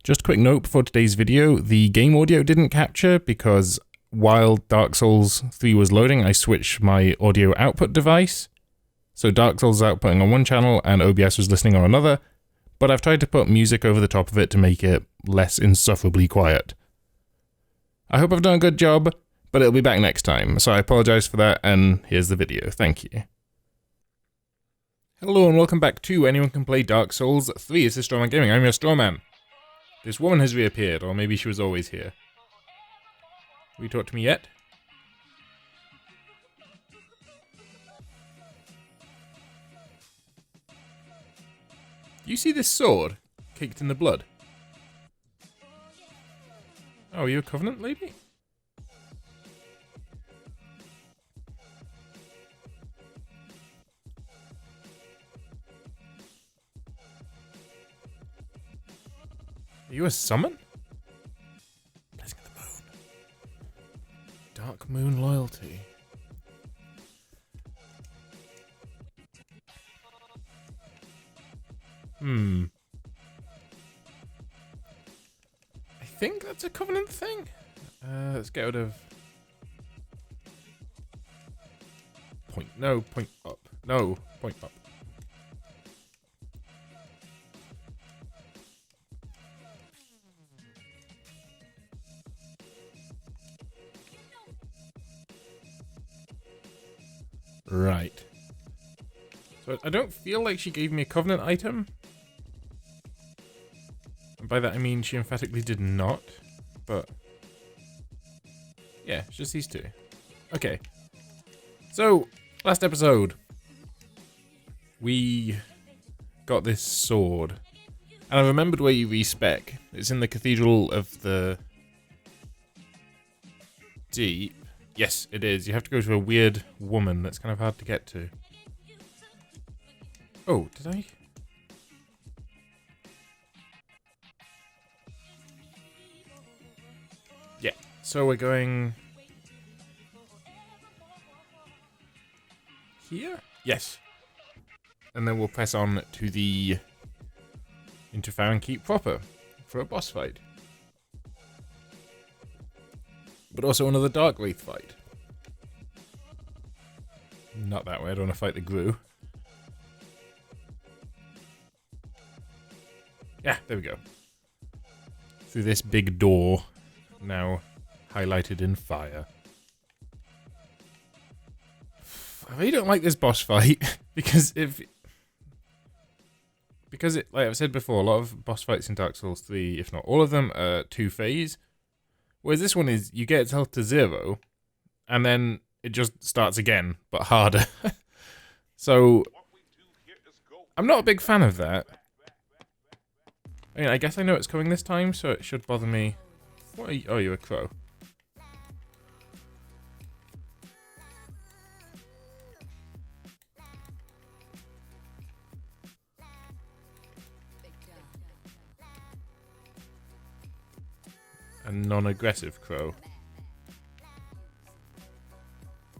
Just a quick note before today's video, the game audio didn't capture because while Dark Souls 3 was loading, I switched my audio output device. So Dark Souls is outputting on one channel and OBS was listening on another, but I've tried to put music over the top of it to make it less insufferably quiet. I hope I've done a good job, but it'll be back next time, so I apologize for that, and here's the video. Thank you. Hello and welcome back to Anyone Can Play Dark Souls 3. This is Strawman Gaming. I'm your Strawman. This woman has reappeared, or maybe she was always here. Have you talked to me yet? You see this sword caked in the blood? Oh, are you a Covenant lady? Are you a summon? Blessing of the Moon. Dark Moon loyalty. I think that's a Covenant thing. Let's get out of... Point. No, point up. No, point up. Right. So I don't feel like she gave me a Covenant item. And by that I mean she emphatically did not. But yeah, it's just these two. Okay. So, last episode, we got this sword. And I remembered where you respec. It's in the Cathedral of the Deep. Yes, it is. You have to go to a weird woman that's kind of hard to get to. Oh, did I? Yeah, so we're going... here? Yes. And then we'll press on to the Interferon Keep proper for a boss fight. But also another Dark Wraith fight. Not that way, I don't want to fight the Gru. Yeah, there we go. Through this big door, now highlighted in fire. I really don't like this boss fight, because like I've said before, a lot of boss fights in Dark Souls 3, if not all of them, are two-phase. Whereas this one is, you get its health to 0, and then it just starts again, but harder. So, I'm not a big fan of that. I mean, I guess I know it's coming this time, so it should bother me. What are you? Oh, you're a crow. A non-aggressive crow.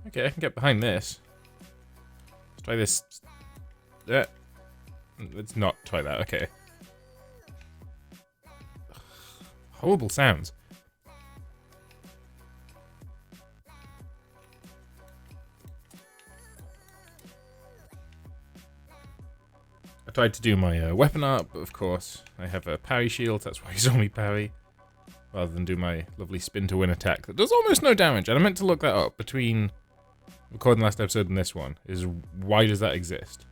Okay, I can get behind this. Let's try this. Let's not try that, okay. Horrible sounds. I tried to do my weapon art, but of course I have a parry shield, that's why you saw me parry. Rather than do my lovely spin to win attack that does almost no damage. And I meant to look that up between recording last episode and this one. Is why does that exist?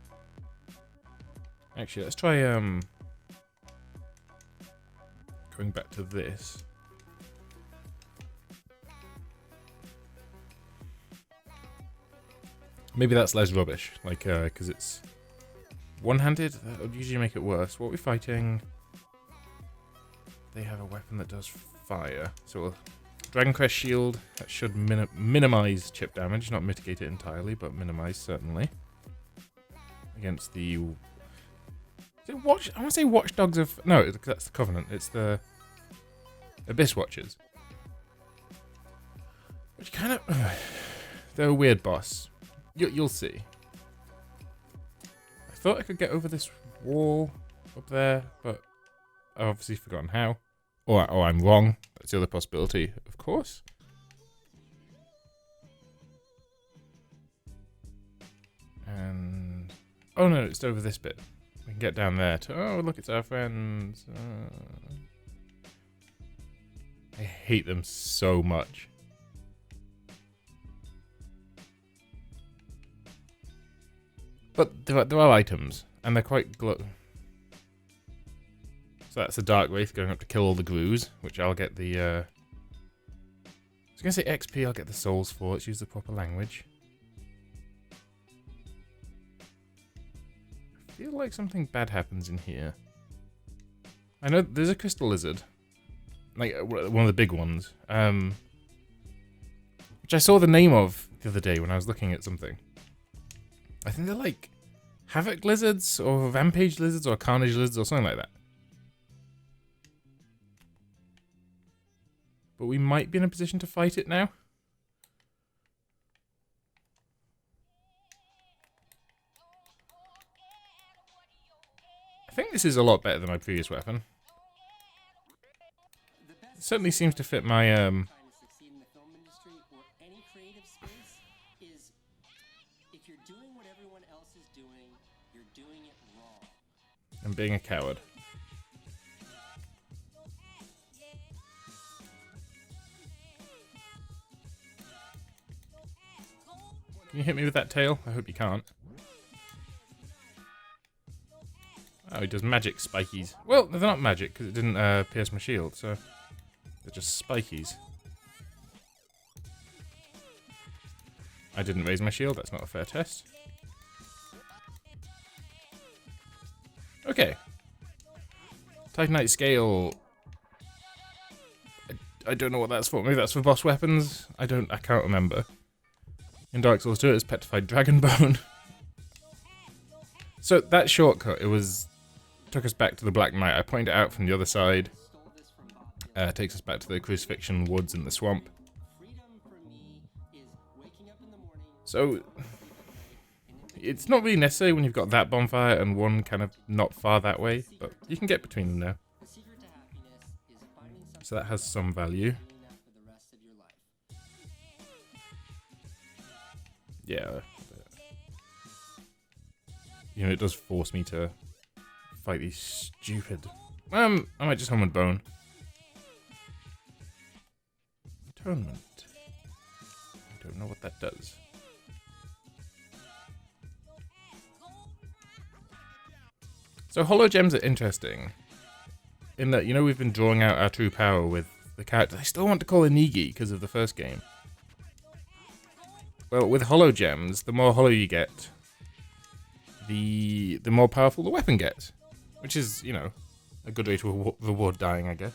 Actually, let's try going back to this. Maybe that's less rubbish, like because it's one-handed. That would usually make it worse. What are we fighting? They have a weapon that does fire. So we'll Dragon Crest Shield. That should minimize chip damage, not mitigate it entirely, but minimize certainly. Against the... Is it Watch? I want to say Watchdogs of... No, that's the Covenant. It's the Abyss Watchers. Which kind of... they're a weird boss. You'll see. I thought I could get over this wall up there, but I've obviously forgotten how. Or I'm wrong. That's the other possibility, of course. And... oh no, it's over this bit. We can get down there to... oh, look, it's our friends. I hate them so much. But there are items, and they're quite So that's the Dark Wraith going up to kill all the Grues, which I'll get the... I was going to say XP, I'll get the souls for. Let's use the proper language. I feel like something bad happens in here. I know there's a crystal lizard. Like, one of the big ones. Which I saw the name of the other day when I was looking at something. I think they're like Havoc lizards, or Rampage lizards, or Carnage lizards, or something like that. But we might be in a position to fight it now. I think this is a lot better than my previous weapon. It certainly seems to fit my, And being a coward. Can you hit me with that tail? I hope you can't. Oh, he does magic spikies. Well, they're not magic because it didn't pierce my shield, so they're just spikies. I didn't raise my shield, that's not a fair test. Okay. Titanite scale. I don't know what that's for. Maybe that's for boss weapons. I can't remember. In Dark Souls 2 it was petrified dragon bone. So that shortcut, took us back to the Black Knight. I pointed it out from the other side. Takes us back to the Crucifixion Woods in the swamp. So it's not really necessary when you've got that bonfire and one kind of not far that way, but you can get between them now. So that has some value. Yeah. You know, it does force me to fight these stupid... I might just home with bone. Atonement. I don't know what that does. So holo gems are interesting. In that, you know, we've been drawing out our true power with the character. I still want to call her Nigi because of the first game. Well, with holo gems, the more holo you get, the more powerful the weapon gets. Which is, you know, a good way to reward dying, I guess.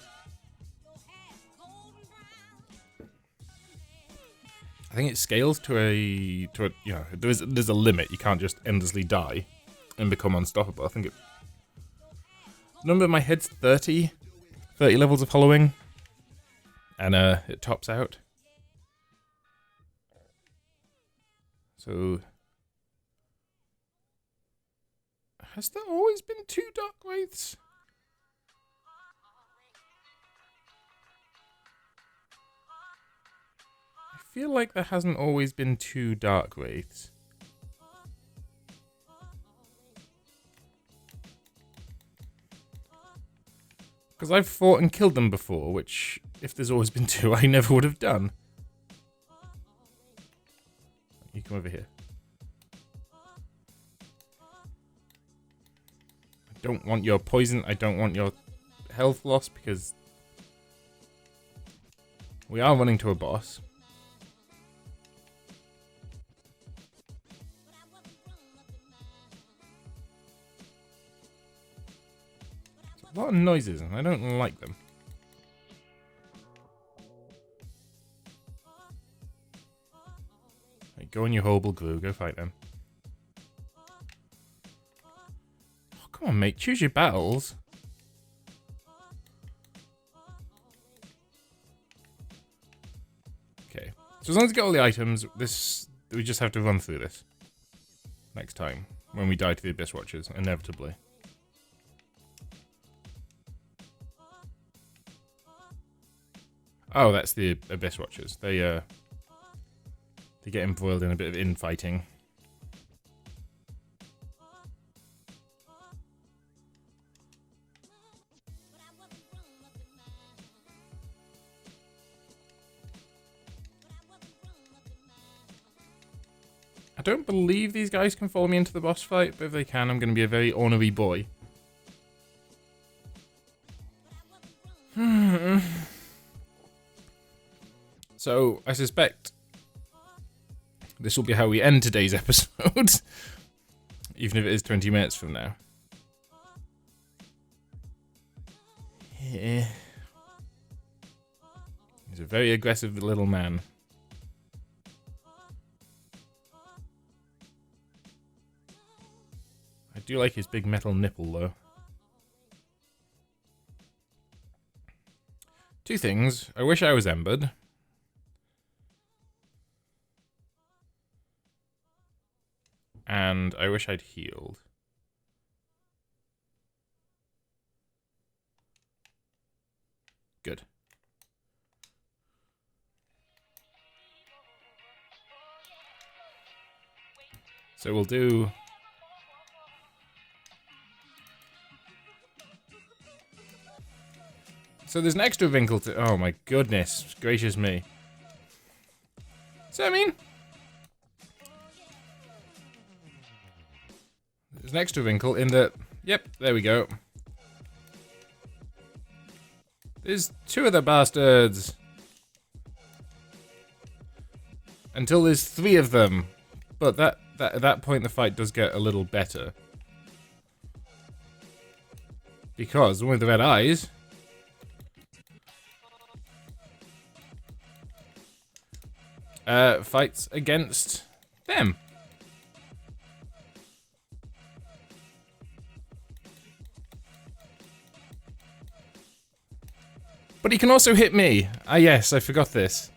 I think it scales to a you know, there's a limit. You can't just endlessly die and become unstoppable. I think it... number in my head's 30 levels of hollowing, and it tops out. So, has there always been 2 Dark Wraiths? I feel like there hasn't always been 2 Dark Wraiths. Because I've fought and killed them before, which, if there's always been 2, I never would have done. You come over here. I don't want your poison, I don't want your health loss, because we are running to a boss. A lot of noises, and I don't like them. Right, go on, you horrible glue. Go fight them. Oh, come on, mate. Choose your battles. Okay. So as long as we get all the items, we just have to run through this next time when we die to the Abyss Watchers, inevitably. Oh, that's the Abyss Watchers. They get embroiled in a bit of infighting. I don't believe these guys can follow me into the boss fight, but if they can, I'm going to be a very ornery boy. So, I suspect this will be how we end today's episode. Even if it is 20 minutes from now. Yeah. He's a very aggressive little man. I do like his big metal nipple, though. Two things. I wish I was embered. And I wish I'd healed. Good. So we'll do... So there's an extra wrinkle to... Oh my goodness. Gracious me. So, I mean... There's an extra wrinkle in that... Yep, there we go. There's two of the bastards. Until there's three of them. But at that point the fight does get a little better. Because the one with the red eyes... fights against them. But he can also hit me. Ah yes, I forgot this.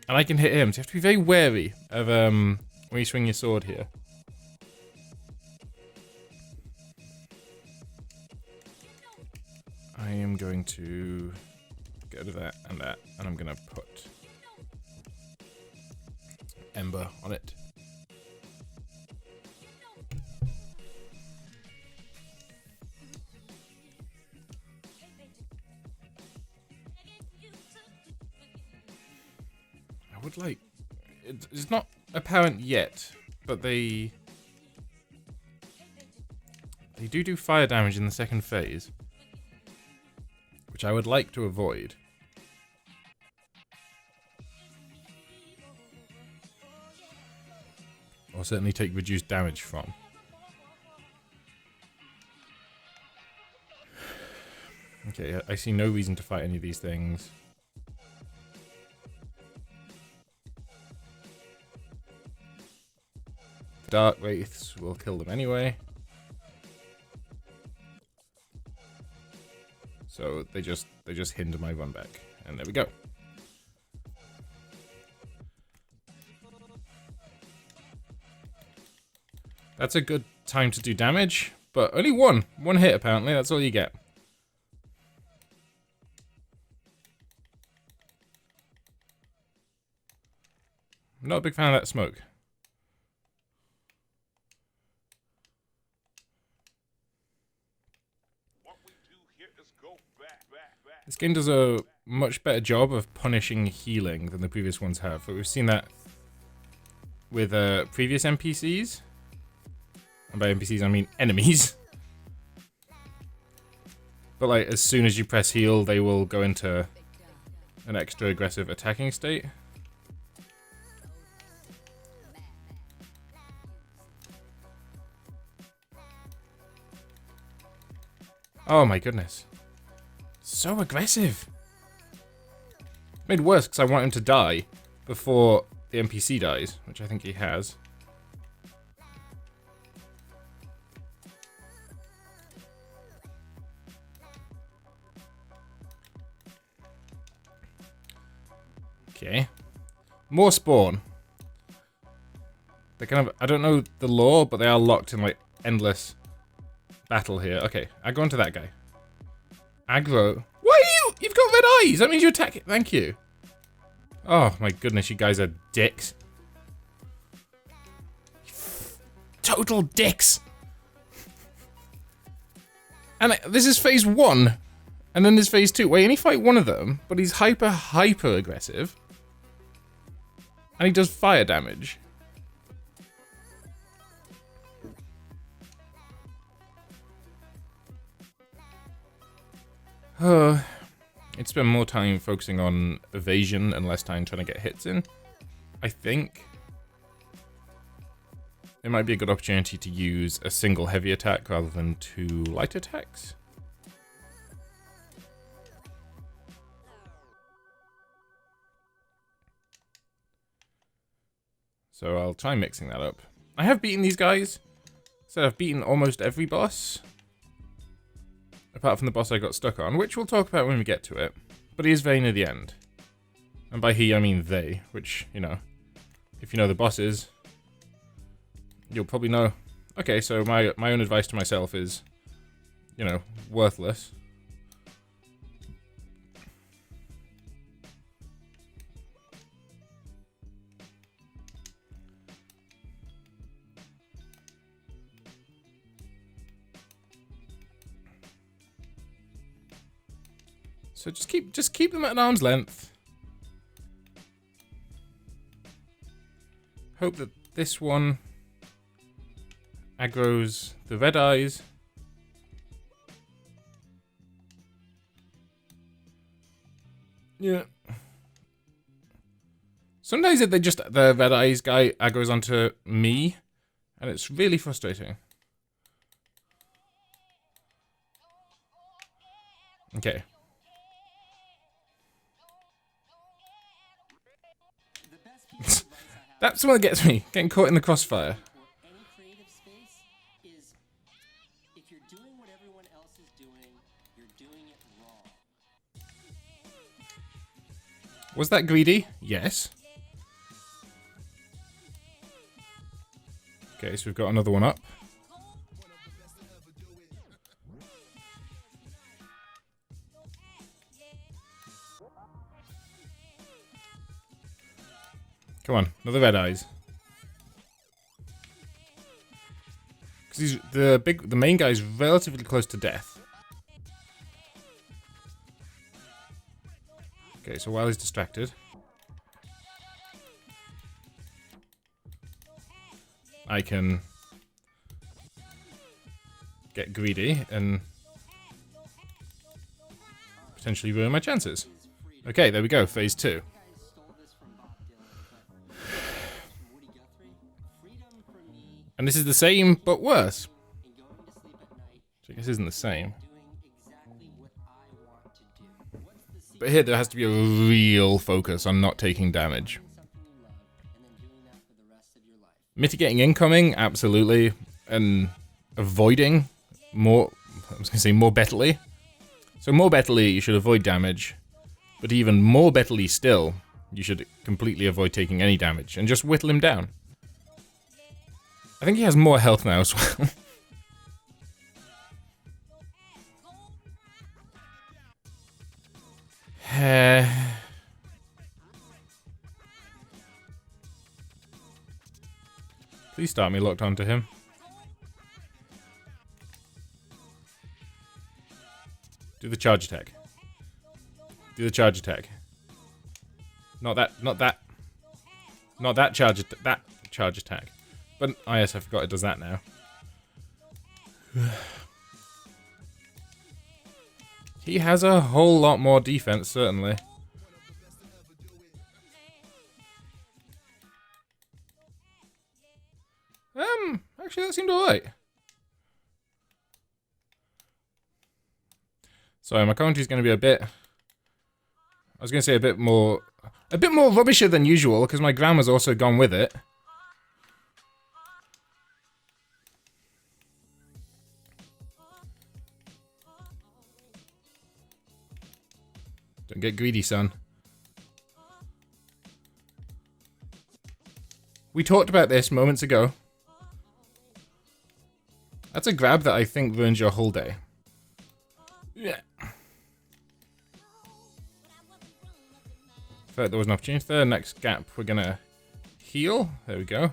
And I can hit him, so you have to be very wary of when you swing your sword here. I am going to get rid of that, and I'm gonna put Ember on it. I would like... It's not apparent yet, but they do fire damage in the second phase, which I would like to avoid. Or certainly take reduced damage from. Okay, I see no reason to fight any of these things. Dark Wraiths will kill them anyway. So they just hinder my run back. And there we go. That's a good time to do damage, but only one hit apparently, that's all you get. I'm not a big fan of that smoke. This game does a much better job of punishing healing than the previous ones have, but we've seen that with previous NPCs. And by NPCs, I mean enemies. But like, as soon as you press heal, they will go into an extra aggressive attacking state. Oh my goodness. So aggressive. Made worse because I want him to die before the NPC dies, which I think he has. Okay. More spawn. They're kind of, I don't know the lore, but they are locked in like endless battle here. Okay, I go into that guy. Aggro. Why are you? You've got red eyes. That means you attack it. Thank you. Oh my goodness, you guys are dicks. Total dicks. And this is phase 1. And then there's phase 2. Wait, you only fight one of them, but he's hyper aggressive. And he does fire damage. I'd spend more time focusing on evasion and less time trying to get hits in. I think it might be a good opportunity to use a single heavy attack rather than 2 light attacks. So I'll try mixing that up. I have beaten these guys. So I've beaten almost every boss. Apart from the boss I got stuck on, which we'll talk about when we get to it. But he is very near the end. And by he, I mean they, which, you know, if you know the bosses, you'll probably know. Okay, so my own advice to myself is, you know, worthless. So just keep them at an arm's length. Hope that this one aggroes the red eyes. Yeah. Sometimes the red eyes guy aggroes onto me, and it's really frustrating. Okay. That's what gets me, getting caught in the crossfire. Any creative space is if you're doing what everyone else is doing, you're doing it wrong. Was that greedy? Yes. Okay, so we've got another one up. Come on, another red eyes. Because the main guy is relatively close to death. Okay, so while he's distracted, I can get greedy and potentially ruin my chances. Okay, there we go, phase 2. And this is the same, but worse. Which I guess isn't the same. But here there has to be a real focus on not taking damage. Mitigating incoming, absolutely. And avoiding more, I was going to say more betterly. So more betterly, you should avoid damage. But even more betterly still, you should completely avoid taking any damage and just whittle him down. I think he has more health now as well. Please start me locked onto him. Do the charge attack. Do the charge attack. Not that charge, that charge attack. But, oh yes, I forgot it does that now. He has a whole lot more defense, certainly. Actually that seemed alright. Sorry, my commentary's gonna be a bit... I was gonna say a bit more rubbisher than usual, because my grammar's also gone with it. Don't get greedy, son. We talked about this moments ago. That's a grab that I think ruins your whole day. Yeah. Thought there was an opportunity there. Next gap, we're gonna heal. There we go.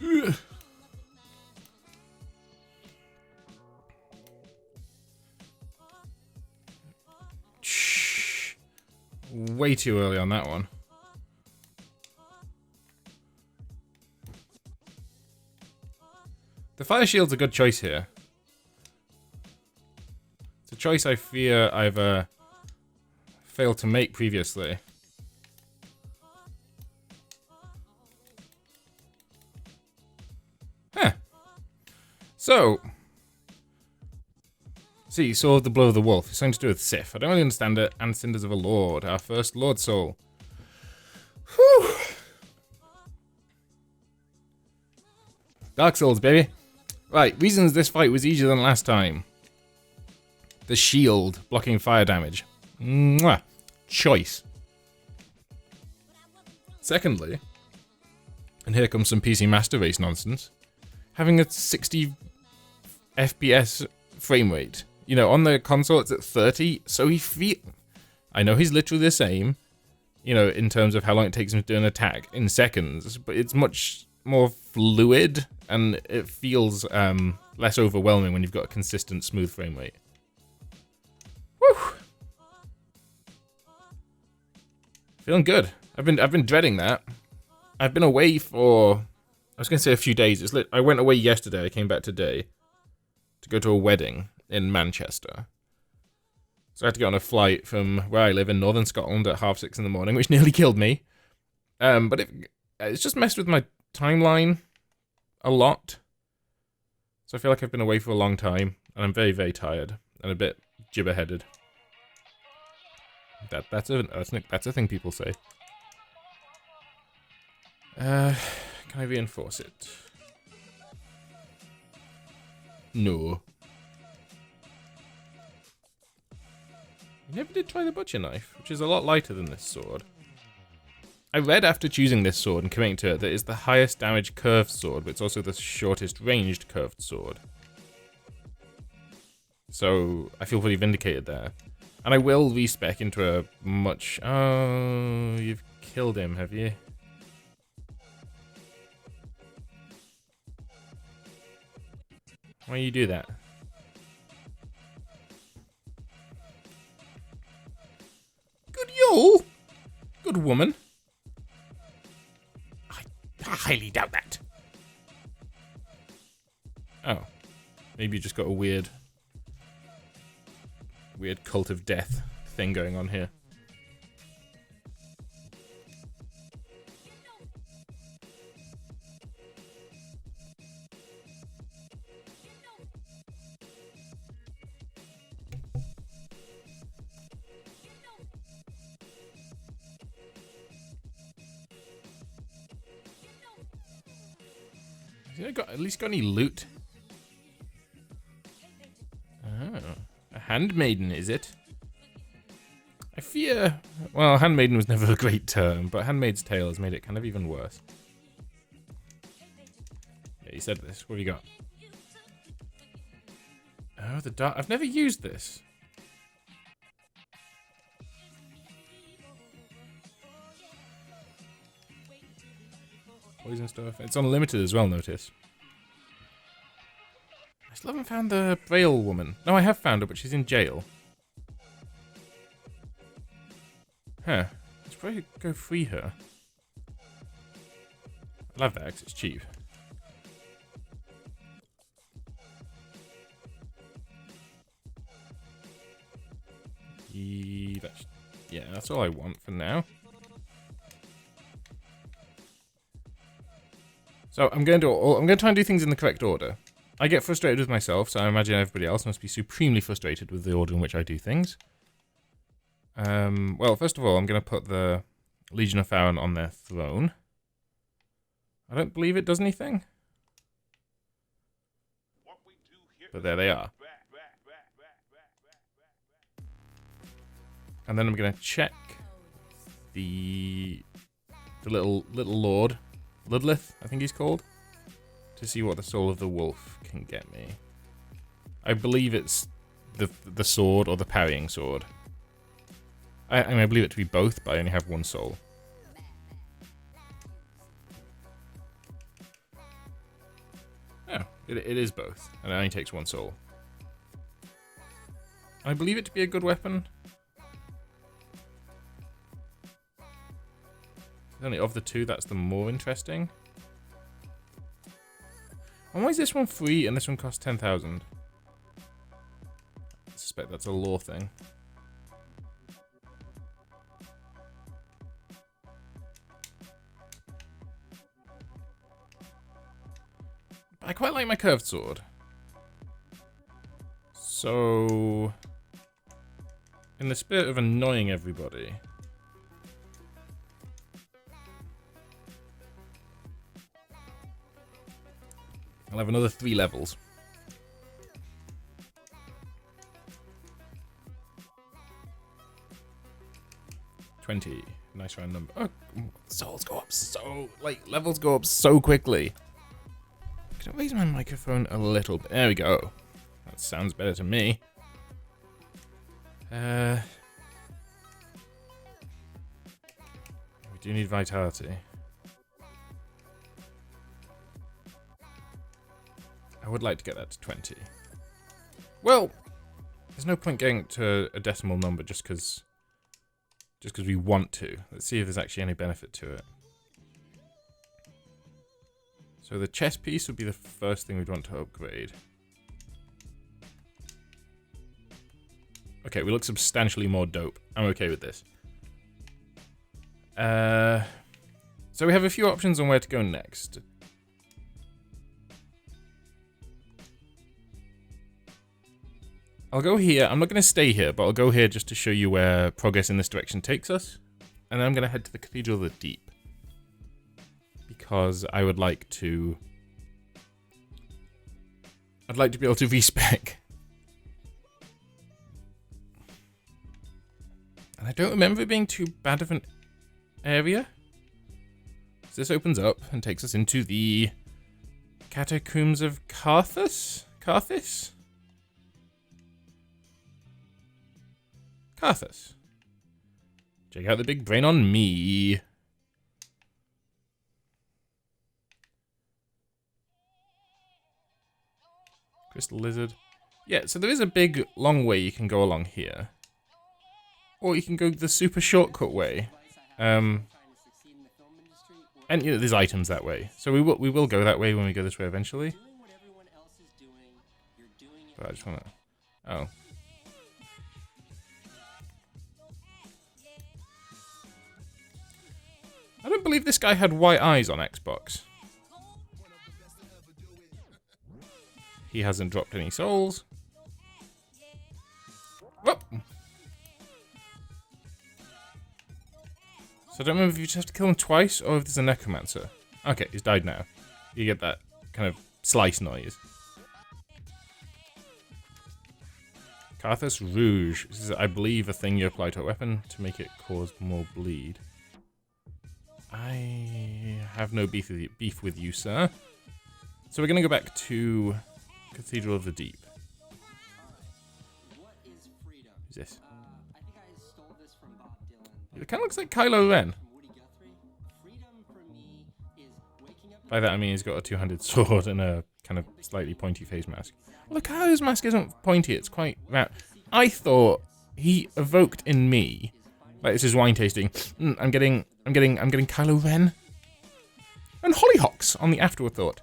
Ugh. Shh. Way too early on that one. The fire shield's a good choice here. It's a choice I fear I've failed to make previously. Huh. So, see, Sword of the Blow of the Wolf. It's something to do with Sif. I don't really understand it. And Cinders of a Lord. Our first Lord Soul. Whew. Dark Souls, baby. Right, reasons this fight was easier than last time. The shield blocking fire damage. Mwah. Choice. Secondly, and here comes some PC Master Race nonsense, having a 60 FPS frame rate. You know, on the console it's at 30, so I know he's literally the same, you know, in terms of how long it takes him to do an attack in seconds, but it's much more fluid, and it feels less overwhelming when you've got a consistent, smooth frame rate. Woo! Feeling good. I've been dreading that. I've been away for, I was gonna say a few days. I went away yesterday. I came back today to go to a wedding in Manchester. So I had to get on a flight from where I live in northern Scotland at 6:30 in the morning, which nearly killed me. But it's just messed with my timeline a lot. So I feel like I've been away for a long time, and I'm very, very tired and a bit gibber-headed. That's a thing people say. Can I reinforce it? No. I never did try the butcher knife, which is a lot lighter than this sword. I read after choosing this sword and committing to it that it's the highest damage curved sword, but it's also the shortest ranged curved sword. So I feel pretty vindicated there. And I will respec into a much... Oh, you've killed him, have you? Why do you do that? Good yo! Good woman. I highly doubt that. Oh. Maybe you just got a weird cult of death thing going on here. Has he at least got any loot? Oh. A handmaiden, is it? I fear... Well, handmaiden was never a great term, but Handmaid's Tale has made it kind of even worse. Yeah, you said this. What have you got? Oh, the dark... I've never used this. Poison stuff. It's unlimited as well, notice. I still haven't found the Braille woman. No, I have found her, but she's in jail. Huh. Let's probably go free her. I love that because it's cheap. Yeah, that's all I want for now. So I'm going to try and do things in the correct order. I get frustrated with myself, so I imagine everybody else must be supremely frustrated with the order in which I do things. Well, first of all, I'm going to put the Legion of Farron on their throne. I don't believe it does anything. But there they are. And then I'm going to check the little lord, Ludlith, I think he's called, to see what the soul of the wolf can get me. I believe it's the sword or the parrying sword. I mean, I believe it to be both, but I only have one soul. Oh, it is both, and it only takes one soul. I believe it to be a good weapon. Only of the two, that's the more interesting. And why is this one free and this one costs 10,000? I suspect that's a lore thing. I quite like my curved sword. So, in the spirit of annoying everybody, I'll have another 3 levels. $20. Nice round number. Oh, souls go up so... like, levels go up so quickly. Can I raise my microphone a little bit? There we go. That sounds better to me. We do need vitality. I would like to get that to 20. Well, there's no point getting to a decimal number just because we want to. Let's see if there's actually any benefit to it. So the chest piece would be the first thing we'd want to upgrade. Okay, we look substantially more dope. I'm okay with this. So we have a few options on where to go next. I'll go here. I'm not going to stay here, but I'll go here just to show you where progress in this direction takes us. And then I'm going to head to the Cathedral of the Deep. Because I would like to... I'd like to be able to respec. And I don't remember it being too bad of an area. So this opens up and takes us into the Catacombs of Carthus? Carthus? Carthus. Check out the big brain on me. Crystal lizard. Yeah, so there is a big, long way you can go along here. Or you can go the super shortcut way. And, you know, there's items that way. So we will go that way when we go this way eventually. But I just wanna... Oh. I don't believe this guy had white eyes on Xbox. He hasn't dropped any souls. Whoop! So I don't remember if you just have to kill him twice or if there's a necromancer. Okay, he's died now. You get that kind of slice noise. Carthus Rouge. This is, I believe, a thing you apply to a weapon to make it cause more bleed. I have no beef with you, sir. So we're going to go back to Cathedral of the Deep. What is freedom? Who's this? I think I stole this from Bob Dylan. It kind of looks like Kylo Ren. From Woody Guthrie. Freedom for me is waking up. By that I mean he's got a two-handed sword and a kind of slightly pointy face mask. Well, Kylo's mask isn't pointy, it's quite round. I thought he evoked in me, like this is wine tasting, I'm getting Kylo Ren. And hollyhocks on the afterthought.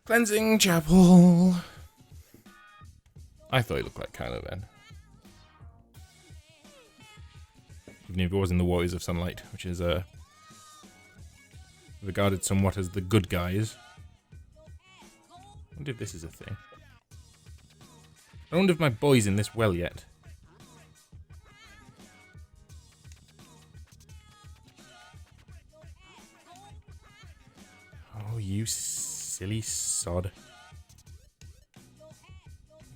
Cleansing chapel. I thought he looked like Kylo Ren. Even if he was in the Warriors of Sunlight, which is regarded somewhat as the good guys. I wonder if this is a thing. I wonder if my boy's in this well yet. Oh, you silly sod.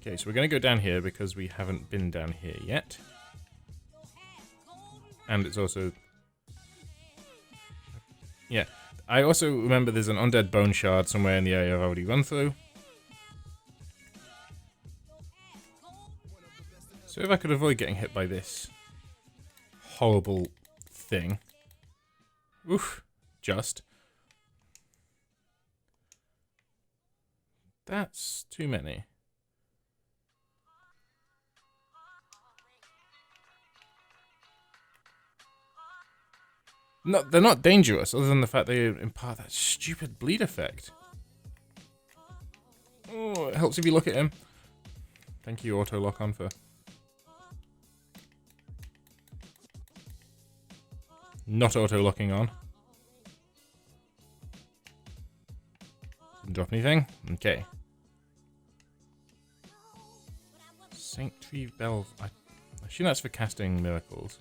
Okay, so we're going to go down here because we haven't been down here yet. And it's also... Yeah. I also remember there's an undead bone shard somewhere in the area I've already run through. So if I could avoid getting hit by this horrible thing. Oof, just. That's too many. No, they're not dangerous, other than the fact they impart that stupid bleed effect. Oh, it helps if you look at him. Thank you, auto lock on for not auto locking on. Didn't drop anything. Okay. Sanctuary Bell. I assume that's for casting miracles.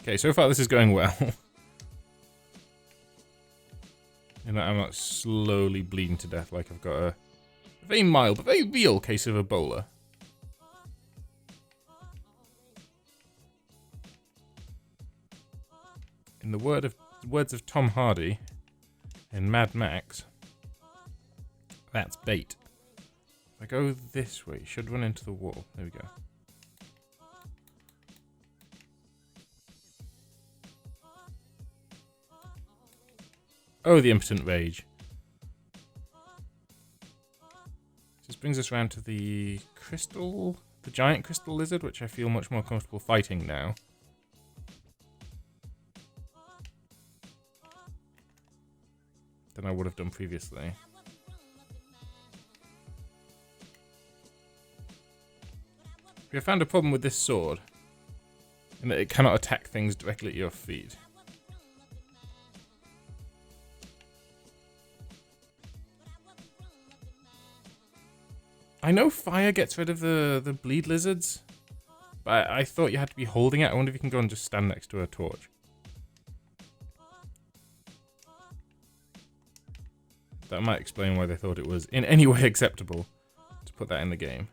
Okay, so far this is going well. And I'm not slowly bleeding to death like I've got a very mild but very real case of Ebola. In the words of Tom Hardy in Mad Max, that's bait. If I go this way, it should run into the wall. There we go. Oh, the impotent rage. This brings us around to the crystal, the giant crystal lizard, which I feel much more comfortable fighting now. Than I would have done previously. We have found a problem with this sword, in that it cannot attack things directly at your feet. I know fire gets rid of the bleed lizards, but I thought you had to be holding it. I wonder if you can go and just stand next to a torch. That might explain why they thought it was in any way acceptable to put that in the game.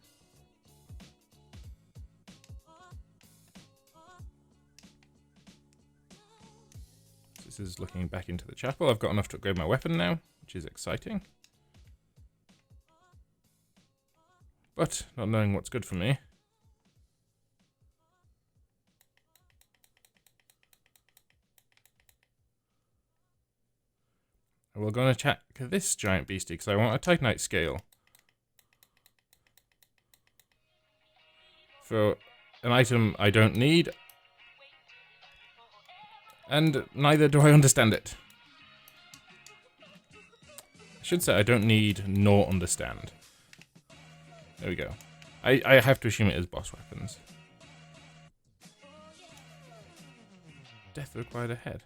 This is looking back into the chapel. I've got enough to upgrade my weapon now, which is exciting. But not knowing what's good for me. We're going to check this giant beastie because I want a Titanite scale. For an item I don't need. And neither do I understand it. I should say I don't need nor understand. There we go. I have to assume it is boss weapons. Death required a head.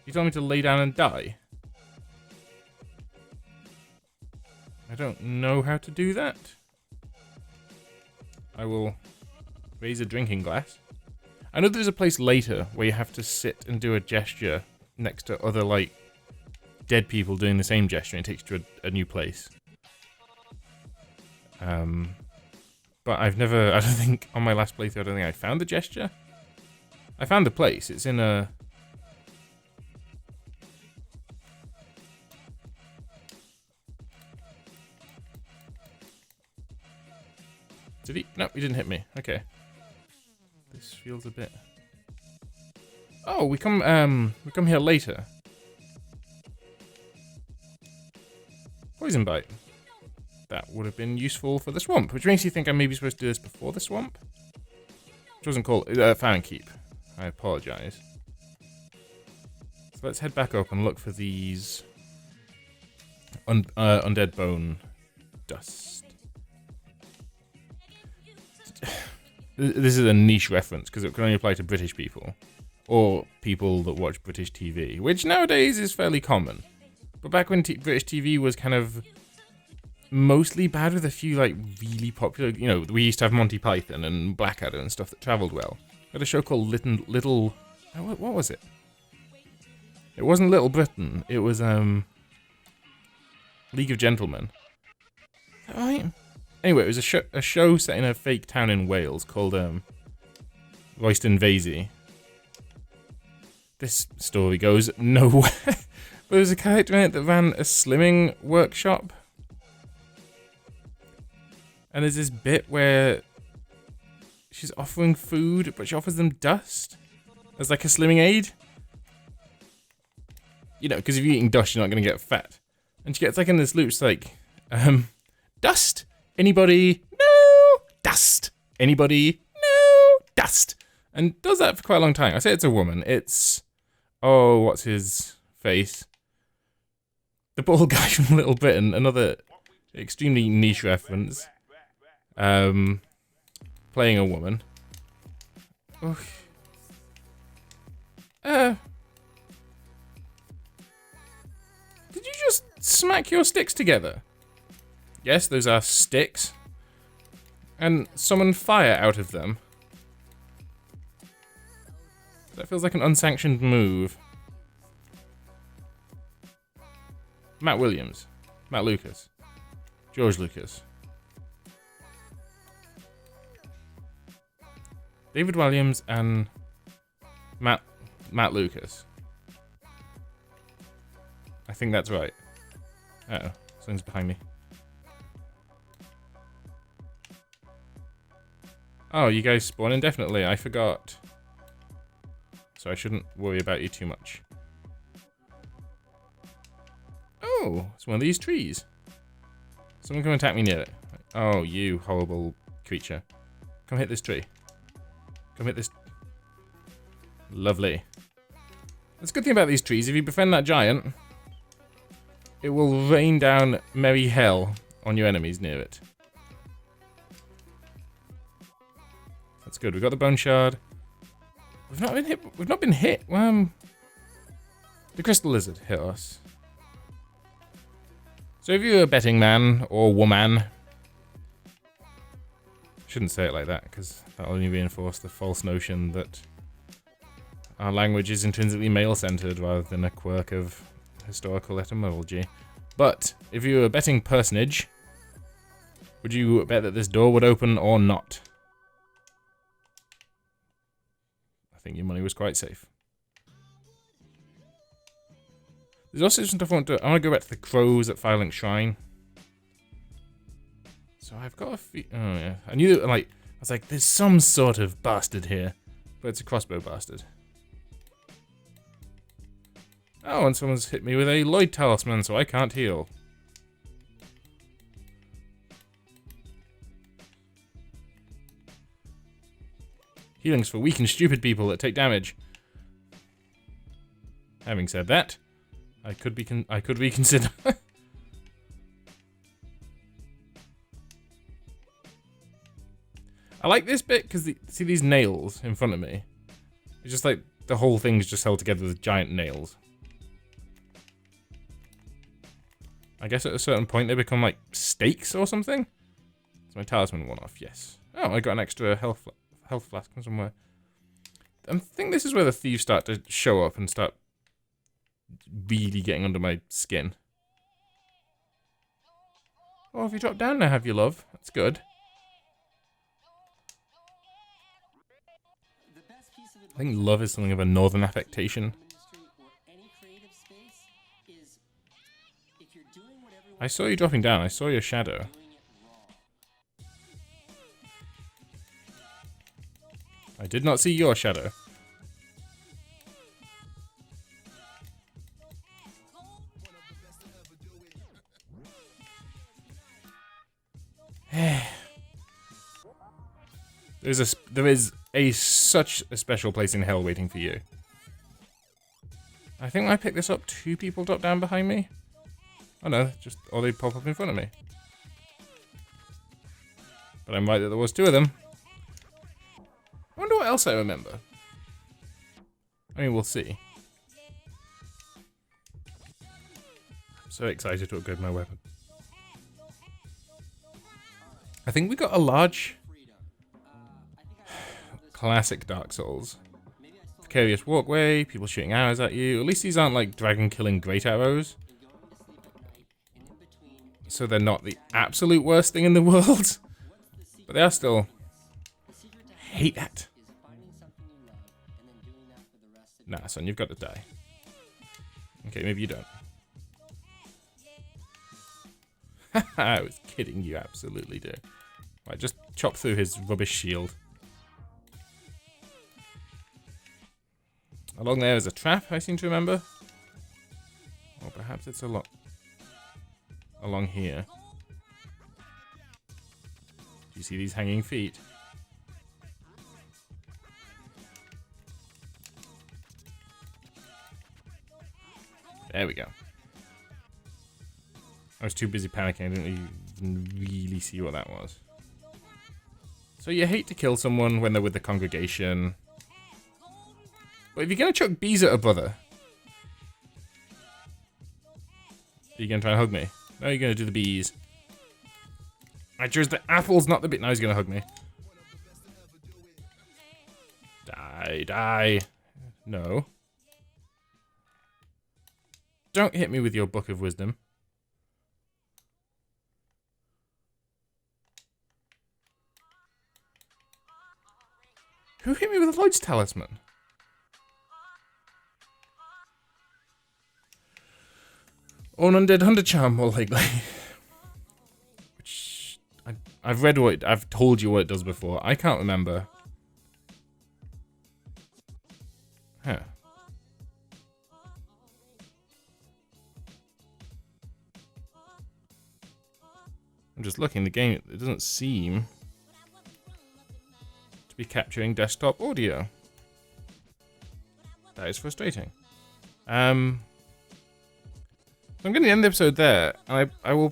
You told me to lay down and die? I don't know how to do that. I will raise a drinking glass. I know there's a place later where you have to sit and do a gesture next to other, like, dead people doing the same gesture, and it takes you to a new place. But I've never, I don't think, on my last playthrough, I don't think I found the gesture. I found the place. It's in a... Did he? No, he didn't hit me. Okay. This feels a bit... Oh, we come here later. Poison bite. That would have been useful for the swamp, which makes you think I'm maybe supposed to do this before the swamp? Which wasn't called Fire and Keep. I apologize. So let's head back up and look for these undead bone dust. This is a niche reference because it can only apply to British people or people that watch British TV, which nowadays is fairly common. But back when British TV was kind of mostly bad with a few like really popular, you know, we used to have Monty Python and Blackadder and stuff that travelled well. We had a show called Little what was it? It wasn't Little Britain. It was League of Gentlemen. Is that right? Anyway, it was a show set in a fake town in Wales called Royston Vasey. This story goes nowhere. But there was a character in it that ran a slimming workshop. And there's this bit where she's offering food, but she offers them dust as like a slimming aid. You know, because if you're eating dust, you're not going to get fat. And she gets like in this loop, she's like, dust? Anybody? No! Dust! Anybody? No! Dust! And does that for quite a long time. I say it's a woman. It's, oh, what's his face? The bald guy from Little Britain, another extremely niche reference. Playing a woman. Oof. Did you just smack your sticks together? Yes, those are sticks. And summon fire out of them. That feels like an unsanctioned move. Matt Williams. Matt Lucas. George Lucas. David Williams and Matt Lucas. I think that's right. Uh-oh, something's behind me. Oh, you guys spawn indefinitely. I forgot. So I shouldn't worry about you too much. Oh, it's one of these trees. Someone come attack me near it. Oh, you horrible creature. Come hit this tree. Come hit this. Lovely. That's a good thing about these trees. If you befriend that giant, it will rain down merry hell on your enemies near it. That's good. We've got the bone shard. We've not been hit. We've not been hit. The crystal lizard hit us. So if you're a betting man or woman, shouldn't say it like that because that'll only reinforce the false notion that our language is intrinsically male-centered rather than a quirk of historical etymology. But if you're a betting personage, would you bet that this door would open or not? I think your money was quite safe. There's also some stuff I want to do. I want to go back to the crows at Firelink Shrine. So I've got a few. Oh yeah, I knew that. Like, I was like, there's some sort of bastard here, but it's a crossbow bastard. Oh, and someone's hit me with a Lloyd talisman, so I can't heal. Healing's for weak and stupid people that take damage. Having said that, I could reconsider. I like this bit because see these nails in front of me. It's just like the whole thing's just held together with giant nails. I guess at a certain point they become like stakes or something. So my talisman went off. Yes. Oh, I got an extra health flask from somewhere. I think this is where the thieves start to show up and start really getting under my skin. Oh, if you drop down now, have you, love? That's good. I think love is something of a northern affectation. I saw you dropping down. I saw your shadow. I did not see your shadow. There is such a special place in hell waiting for you. I think when I picked this up, 2 people dropped down behind me. Oh no, or they pop up in front of me. But I'm right that there was 2 of them. I wonder what else I remember. I mean, we'll see. I'm so excited to upgrade my weapon. I think we got a large... Classic Dark Souls. Precarious walkway, people shooting arrows at you. At least these aren't like dragon killing great arrows. So they're not the absolute worst thing in the world. But they are still... I hate that. Nah, son, you've got to die. Okay, maybe you don't. I was kidding, you absolutely do. Right, just chop through his rubbish shield. Along there is a trap, I seem to remember. Or perhaps it's a lot along here. Do you see these hanging feet? There we go. I was too busy panicking, I didn't even really see what that was. So you hate to kill someone when they're with the congregation. But if you're gonna chuck bees at a brother, are you gonna try and hug me? No, you're gonna do the bees. I chose the apples, not the bee. Now he's gonna hug me. Die, die. No. Don't hit me with your book of wisdom. Who hit me with a Lloyd's talisman? Or an undead hunter charm, more likely. Which I've read what I've told you what it does before. I can't remember. Huh. I'm just looking. The game, it doesn't seem to be capturing desktop audio. That is frustrating. I'm going to end the episode there, and I'll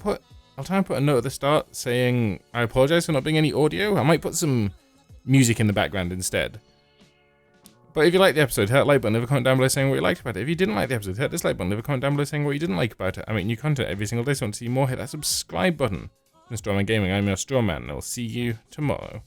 try and put a note at the start saying I apologize for not being any audio. I might put some music in the background instead. But if you liked the episode, hit that like button, leave a comment down below saying what you liked about it. If you didn't like the episode, hit this like button, leave a comment down below saying what you didn't like about it. I make new content every single day, so if you want to see more, hit that subscribe button. From Strawman Gaming, I'm your Strawman, and I'll see you tomorrow.